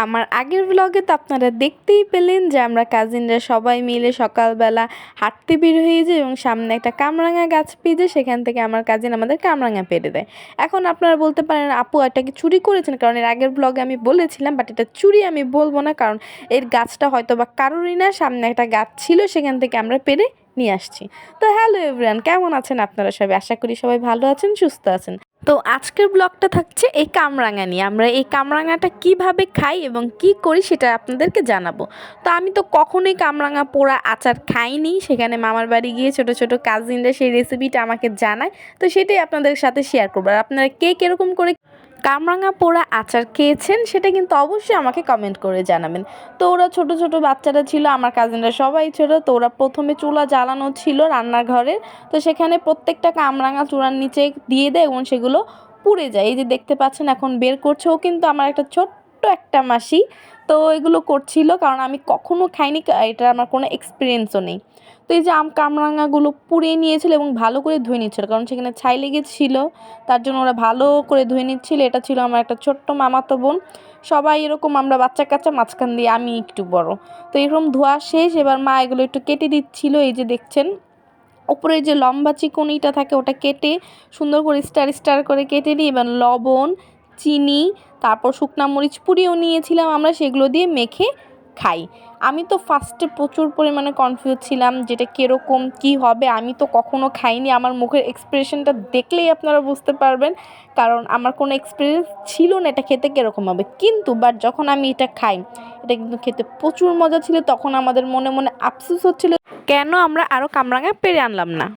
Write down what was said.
আমার আগের ব্লগে তো আপনারা দেখতেই পেলেন যে আমরা কাজিনরা সবাই মিলে সকালবেলা হাঁটতে বের হয়ে যাই এবং সামনে একটা কামরাঙা গাছ পেয়ে যায়, সেখান থেকে আমার কাজিন আমাদের কামরাঙা পেড়ে দেয়। এখন আপনারা বলতে পারেন আপু এটা কি চুরি করেছেন, কারণ এর আগের ব্লগে আমি বলেছিলাম, বাট এটা চুরি আমি বলবো না, কারণ এর গাছটা হয়তো বা কারোরই না, সামনে একটা গাছ ছিল সেখান থেকে আমরা পেড়ে নিয়ে আসছি। তো হ্যালো এভরিওয়ান, কেমন আছেন আপনারা সবাই? আশা করি সবাই ভালো আছেন, সুস্থ আছেন। তো আজকের ব্লগটা থাকছে এই কামরাঙা নিয়ে। আমরা এই কামরাঙাটা কিভাবে খাই এবং কি করি সেটা আপনাদেরকে জানাবো। তো আমি তো কখনোই কামরাঙা পোড়া আচার খাইনি, সেখানে মামার বাড়ি গিয়ে ছোট ছোট কাজিনরা সেই রেসিপিটা আমাকে জানায়, তো সেটাই আপনাদের সাথে শেয়ার করবো। আর আপনারা কে কীরকম করে কামরাঙা পোড়া আচার খেয়েছেন সেটা কিন্তু অবশ্যই আমাকে কমেন্ট করে জানাবেন। তো ওরা ছোট ছোট বাচ্চারা ছিল, আমার কাজিনরা সবাই ছোট, তো ওরা প্রথমে চুলা জ্বালানো ছিল রান্নাঘরে, তো সেখানে প্রত্যেকটা কামরাঙা চূড়ার নিচে দিয়ে দেয় এবং সেগুলো পুড়ে যায়। এই যে দেখতে পাচ্ছেন এখন বের করছে, ও কিন্তু আমার একটা ছোট্ট একটা মাসি। তো এগুলো করছিল, কারণ আমি কখনো খাইনি, এটা আমার কোনো এক্সপিরিয়েন্সও নেই। তো এই যে কামরাঙাগুলো পুড়িয়ে নিয়েছিল এবং ভালো করে ধুয়ে নিচ্ছিল, কারণ সেখানে ছাই লেগেছিল, তার জন্য ওরা ভালো করে ধুয়ে নিচ্ছিল। এটা ছিল আমার একটা ছোট্ট মামাতো বোন, সবাই এরকম আমরা বাচ্চা কাচ্চা, মাঝখান দিয়ে আমি একটু বড়। তো এরকম ধোয়া শেষ, এবার মা এগুলো একটু কেটে দিচ্ছিল। এই যে দেখছেন উপরে যে লম্বা চিকনিটা থাকে ওটা কেটে সুন্দর করে স্টার স্টার করে কেটে নিই। এবার লবণ, চিনি, তারপর শুকনা মরিচ পুড়িয়েও নিয়েছিলাম আমরা, সেগুলো দিয়ে মেখে খাই। আমি তো ফার্স্টে প্রচুর পরিমাণে কনফিউজ ছিলাম যেটা কীরকম কী হবে, আমি তো কখনো খাইনি। আমার মুখের এক্সপ্রেশনটা দেখলেই আপনারা বুঝতে পারবেন, কারণ আমার কোনো এক্সপিরিয়েন্স ছিল না এটা খেতে কীরকম হবে। কিন্তু বাট যখন আমি এটা খাই, এটা কিন্তু খেতে প্রচুর মজা ছিল। তখন আমাদের মনে মনে আফসোস হচ্ছিল কেন আমরা আরও কামরাঙা পেড়ে আনলাম না।